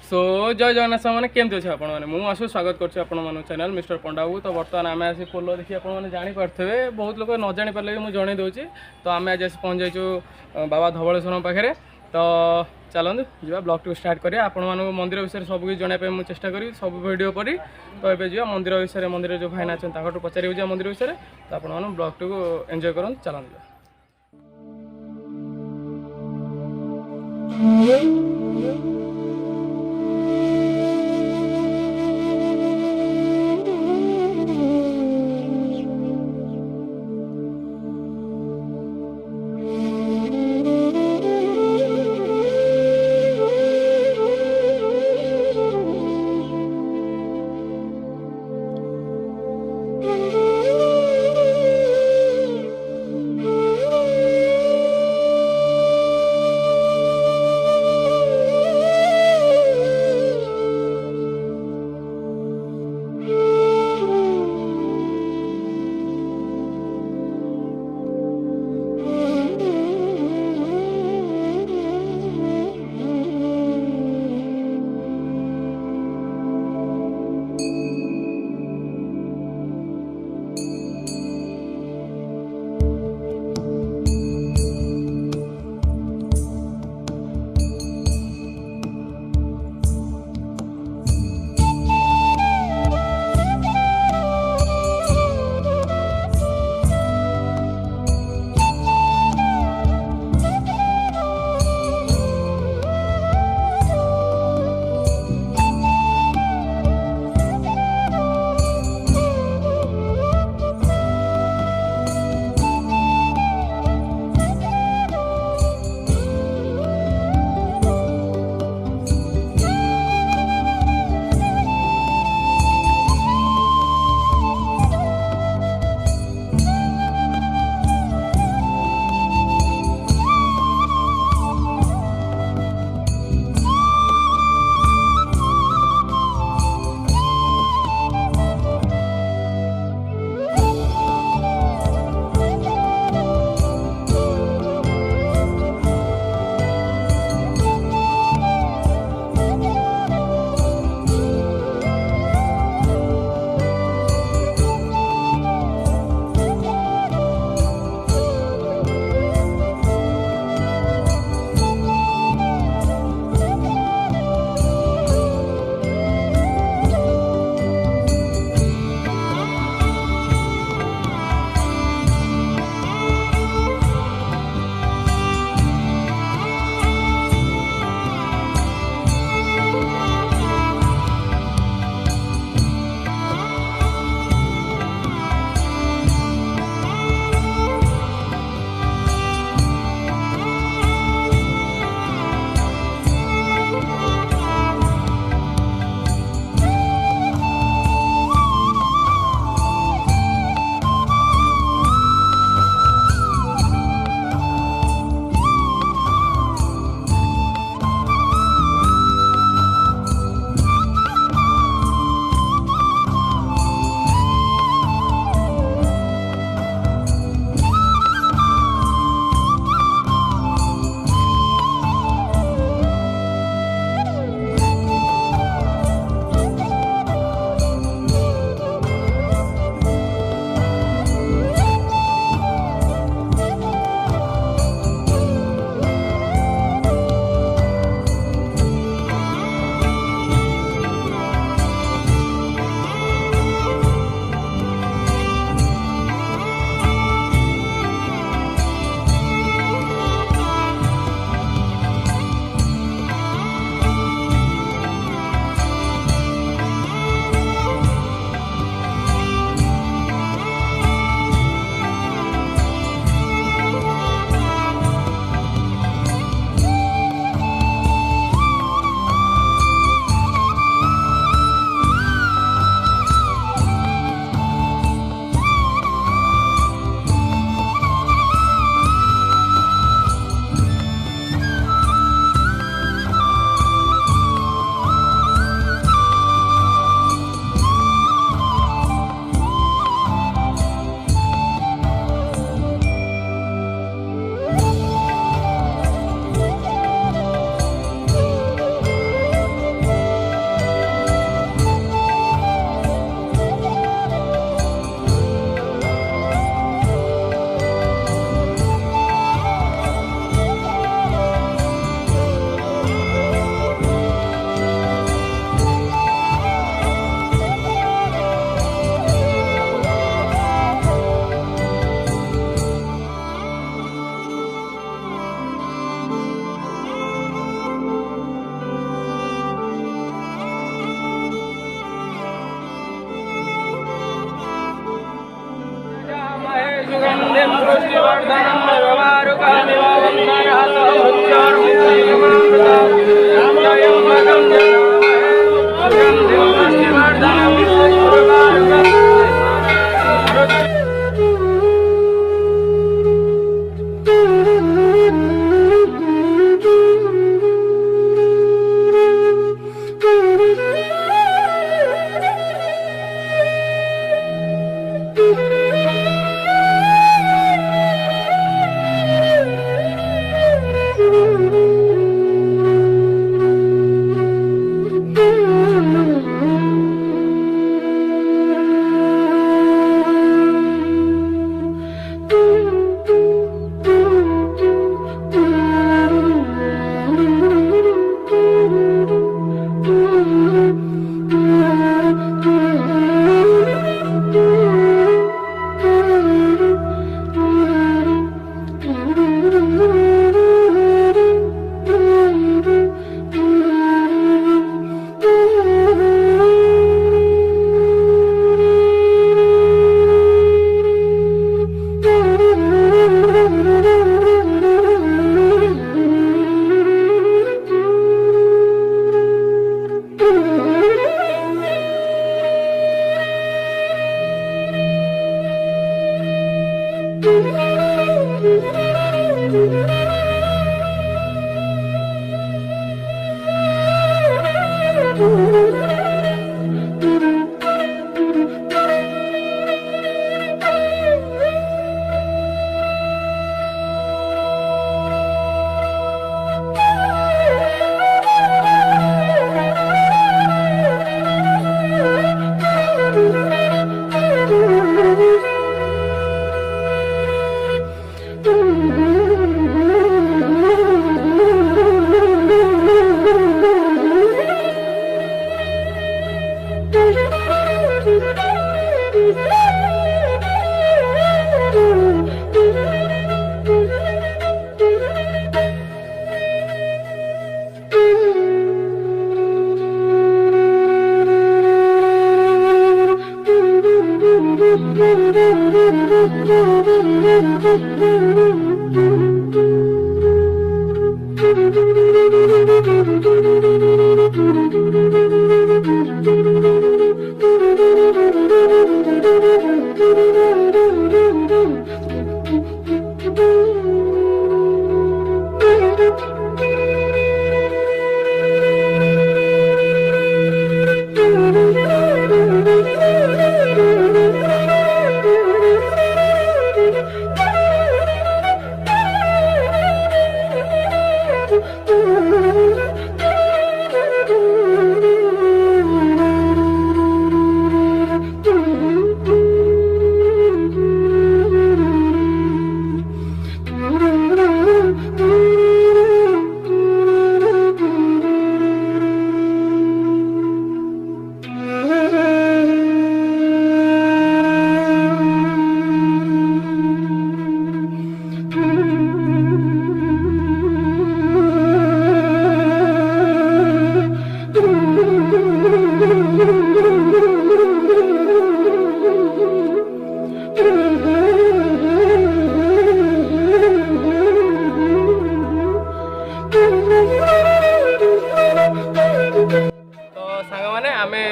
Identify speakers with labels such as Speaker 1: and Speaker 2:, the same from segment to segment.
Speaker 1: सो जय जगन्नाथ मैंने केमती अच्छे आपण मैंने मुझे आशु स्वागत करुच्ची आपण चैनल मिस्टर पंडा को। तो बर्तमान आम आसी पोल देखिए आपने जानीपे बहुत लोग न जानी पारे भी मुझे जन दूसरी। तो आम आज पहुँच जाइए बाबा धवलेश्वर पाखे। तो चलते जी ब्लॉग टी स्टार्ट करिया। आपण मानक मंदिर विषय सब किसी जनवाई मुझे चेष्टा करी सब वीडियो करी। तो ये जी मंदिर विषय मंदिर जो भाईना अच्छे पचार मंदिर विषय। तो आप ब्लॉग टी को एंजॉय करूँ। चलते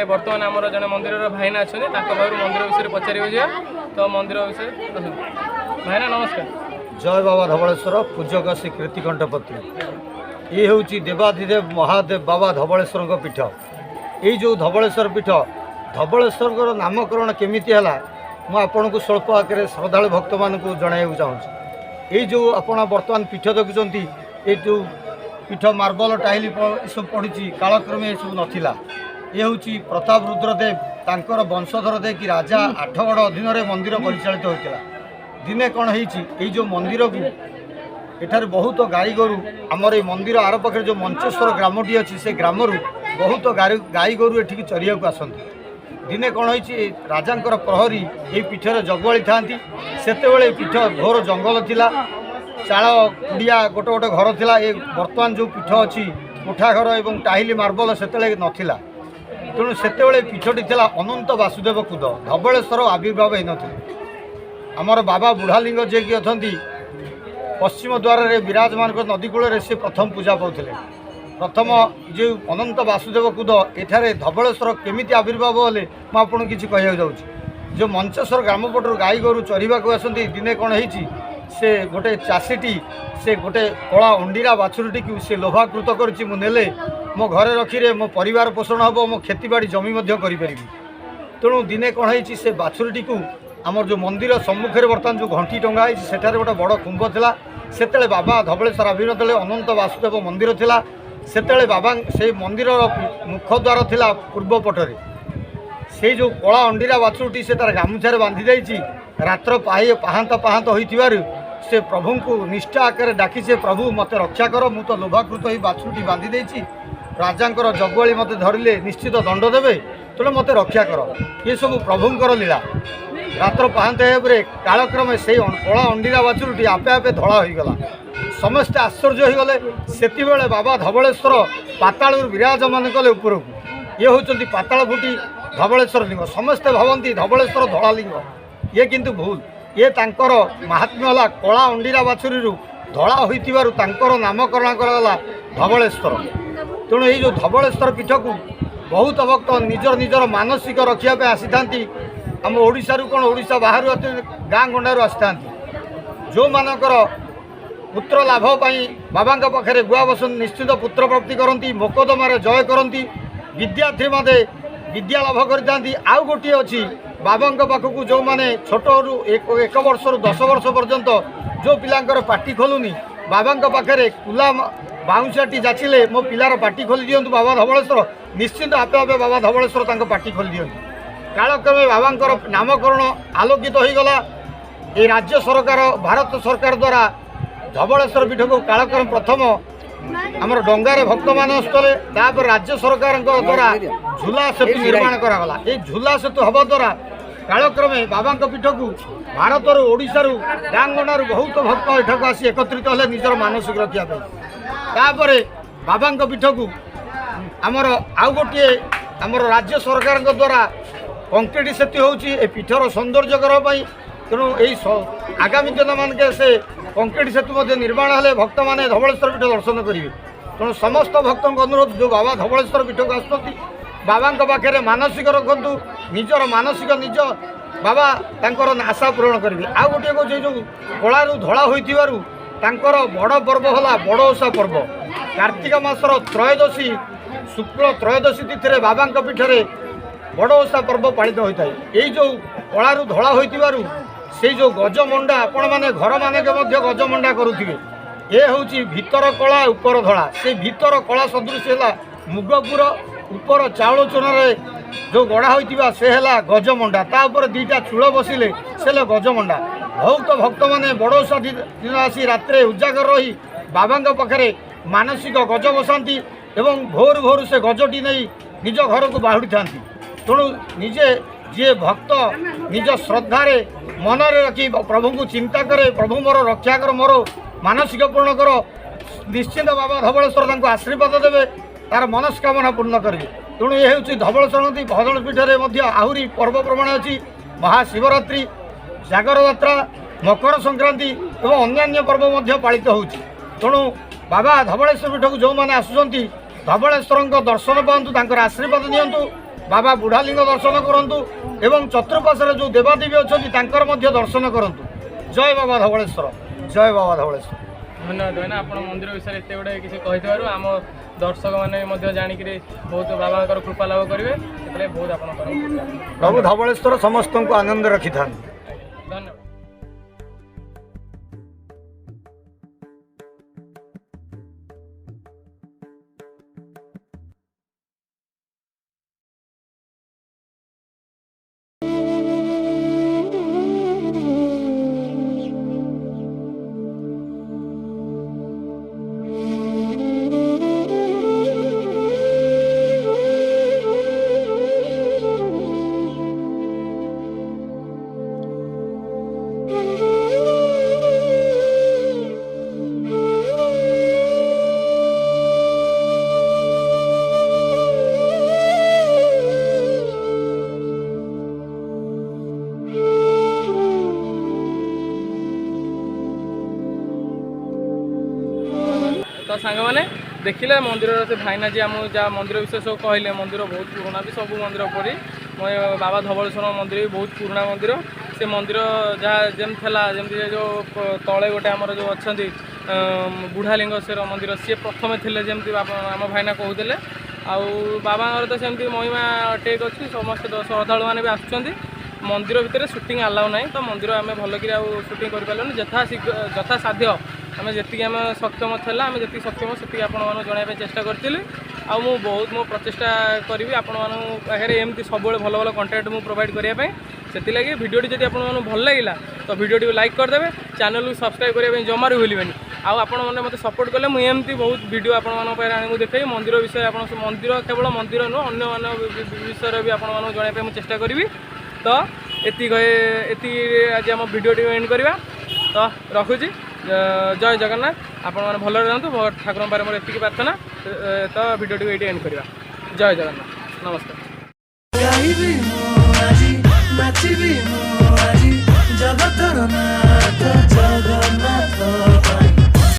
Speaker 1: बर्तमान आमर जड़े मंदिर भाईना अच्छा मंदिर विषय पचार तो मंदिर विषय भाईना नमस्कार।
Speaker 2: जय बाबा धवलेश्वर पूजक श्री कीर्तिकंठपति ये हूँ देवाधिदेव महादेव बाबा धवलेश्वर पीठ ये जो धवलेश्वर पीठ धवलेश्वर नामकरण केमिति है मुझे को स्वल्प आकार श्रद्धा भक्त मान जन चाहूँगी ये जो आपण बर्तमान पीठ देखुं ये जो पीठ मार्बल टाइल सब पड़ी कालक्रमे ये सब नाला ये हूँ प्रताप रुद्रदेव तांकर वंशधर दे कि राजा आठगढ़ अधीन मंदिर परिचालित होता दिने कौन है जो मंदिर को एठार बहुत गाई गोरु आमर ये मंदिर आर पाखे जो मंचेश्वर ग्रामटी अच्छी से ग्राम बहुत गाई गोरु एठिक चरिया को आसती दिने कौन है राजा प्रहरी ये पीठर जगुआली था से पीठ घोर जंगल थिला चाल कुड़िया गोटे गोटे घर थिला ये बर्तमान जो पीठ अच्छी कोठा घर और टाइल मार्बल से नाला तेणु से पीठटी थिला अनंत वासुदेव कूद धवलेश्वर आविर्भाव होन आमर बाबा बुढ़ालिंग जे कि अच्छा पश्चिम द्वार विराजमान नदीकूल से प्रथम पूजा पाते प्रथम जो अनंत वासुदेव कूद एठारे धवलेश्वर केमिति आविर्भाव हेले मुझे किसी कह जाऊँगी जो मंचेश्वर ग्राम पटर गाई गोरु चरवा आसती दिने कौन है से गोटे चाषीटी से गोटे कला अंडीरा बाछुरीटी को से लोभाकृत करुच्ची मुझे मो घरे रखी मो परिवार पोषण हम मो खेतीबाड़ी जमी करी तेणु दिने कौन है से बाछुरीटी को आमर जो मंदिर सम्मुखें बर्तमान जो घंटी टंगा है गोटे बड़ कुंभ था से बाबा धवलेश्वर आविर्भाव तेज अनंत वासुदेव मंदिर था से बाबा से मंदिर मुखद्वार थिला पूर्व पटरे से जो कला अंडीरा बाछुरीटी से तार गामुछार बांधि जाइए रात्र पाहांत पाहांत होइथिबारु से प्रभु को निष्ठा आकार डाकी से प्रभु मत रक्षा कर मु तो लोभाकृत हो बाछुरीटी बांधि देछि राजांकर जगुआली मत धरिले निश्चित दंड देवे तेणु मत रक्षा कर ये सब प्रभुंकर लीला रात्र पाहांत होबरे कालक्रमे से कला अंडीरा बाछुरीटी आपे आपे धड़ा होईगला समस्ते आश्चर्य होगले सेति बेले बाबा धवलेश्वर पाताल विराजमान कले ऊपर ये होचंती पाताल फुटी धवलेश्वर लिंग समस्ते भावती धवलेश्वर धड़ा लिंग ये किंतु भूल ये तांकर महात्म्य है कला अंडीरा बाछुरी धड़ा होइतिबारु नामकरण कराला धवलेश्वर तेणु ये जो धवलेश्वर पीठ को बहुत भक्त निजर निजर मानसिक रखापी आसी था आम ओडिशा कौन ओडिशा बाहर गाँ गंडारू आसी था जो मानकर पुत्र लाभ पाई बाबा पाखे गुआ बसन निश्चित पुत्र प्राप्ति करती मोकदमार जय करती विद्यार्थी मते विद्या लाभ करते आउ गोटे अच्छी बाबा पाखक जो मैंने छोटू 1 वर्ष 10 वर्ष पर्यंत जो पिलांकर पाटी खोलुनी बाबा पाखे कुला बाउंशाटी जाचिले मो पिलार पाटी खोली दिंतु बाबा धवलेश्वर निश्चिंत आपे आपे बाबा धवलेश्वर पाटी खोली दिंतु कालक्रमे बाबांकर नामकरण आलोकित हो गला। ये राज्य सरकार भारत सरकार द्वारा धवलेश्वर पीठ को कालक्रम प्रथम आमर डंगारे भक्त मान आसुले तापर राज्य सरकार द्वारा झूला सेतु निर्माण करागला। ये झूला सेतु हवा द्वारा कालक्रमे बाबा पीठ को भारत ओडिशा गांगणार बहुत भक्त एठाक आसी एकत्रित होले निजर मानसिक रखा तापर बाबा पीठ को आमर आउ गोटे आमर राज्य सरकार द्वारा कंक्रीट सेतु होची पीठर सौंदर्यकर तेणु यही आगामी दिन मानके से कंक्रीट सेतु निर्माण हेले भक्त मैंने धवलेश्वर पीठ दर्शन करेंगे। तेणु समस्त भक्त अनुरोध जो बाबा धवलेश्वर पीठ को आसुँच बाबा पाखे मानसिक रखु निजर मानसिक निज बाबा तांकर आशा पूरण करेंगे। आउ गोटे कौन जो कलारू धड़ा होकर बड़ पर्व है बड़ ओषा पर्व कार्तिक मासर त्रयोदशी शुक्ल त्रयोदशी तिथि बाबा पीठरे बड़ ओषा पर्व पालित होता है। यही जो कलारू धड़ा होइतिबारु से जो गजमंडा आपण माने घर मानके मध्य गजमंडा करुथिबे ये हूँ भीतर कला ऊपर धड़ा से भीतर कला सदृश है मुगपुर ऊपर चाउल चूनारे जो गढ़ा होइतिबा से है गजमंडा तापर दीटा चूल बसिले से गजमंडा बहुत भक्त मैंने बड़ ओषा दिन आसी रात्रे उजागर रही बाबा पाखे मानसिक गज बसाती एवं भोर भोर से गजटी नहीं निज घर को बाहुड़ी था। तेणु निजे जी भक्त निज श्रद्धारे मनरे रखी प्रभु को चिंता करे प्रभु मोर रक्षा कर मोर मानसिक पूर्ण कर निश्चिंत बाबा धवलेश्वर आशीर्वाद देवे तार मनस्कामना पूर्ण करेंगे। तेणु ये हूँ धवलेश्वर भजन पीठ आहरी पर्वप्रमाण अच्छी महाशिवरात्रि जागर यात्रा मकर संक्रांति और अन्य पर्व पालित हो। तेणु बाबा धवलेश्वर पीठ को जो मैंने आसुँच धवलेश्वर दर्शन पातु आशीर्वाद नियंतु बाबा बुढ़ालिंग दर्शन करंतु एवं चतुर्पार्श्वे जो देवादेवी अच्छा दर्शन करंतु। जय बाबा धवलेश्वर जय बाबा धवलेश्वर।
Speaker 1: धन्यवाद भाईना आप मंदिर विषय एत गुड़ा किसी कही आम दर्शक मैंने जाणिक बहुत बाबा कृपा लाभ करेंगे बहुत आप
Speaker 2: प्रभु धवलेश्वर समस्त को आनंद रखी था।
Speaker 1: धन्यवाद। तो सांग मैंने देखिले मंदिर से भाईना जी आम जहाँ मंदिर विषय सब कहले मंदिर बहुत पुराना भी सब मंदिर परी बाबा धवलेश्वर मंदिर भी बहुत पुराना मंदिर से मंदिर जहाँ जमी जमी जो तले गोटे आमर जो अच्छा बुढ़ालिंगेश्वर मंदिर सी प्रथम थे जमी आम भाईना कहते आउ बाबा तो सेमती महिमा टेक अच्छी समस्त श्रद्धालु मैंने भी आसुँच मंदिर भितर सुटिंग अलाउ ना तो मंदिर आम भलक सुटिंग कर पार्लुनि यथा साध्य आम जी आम सक्षम था आम जी सक्षम से आपको जनवाई चेष्टा करी बहुत मो प्रचेषा करी आपरे एमती सब भल भल कंटेंट मुझे प्रोवाइड करने से लगी भिडियोटी जब आपको भल लगे तो भिडियोटी को लाइक करदे चैनल को सब्सक्राइब करने जमारू भूलें आपने मत सपोर्ट कले मुझे एमती बहुत भिडियो आपको देखी मंदिर विषय आप मंदिर केवल मंदिर नुह अन्य विषय भी आपको जनवाई चेष्टा करी तो ये आज आम भिडियोटी एंड करवा तो रखुची जय जगन्नाथ आपण मैंने भल रहतु ठाकुर पारे मोर एति प्रार्थना तो भिडियोटी ये एंड करवा जय जगन्नाथ नमस्कार।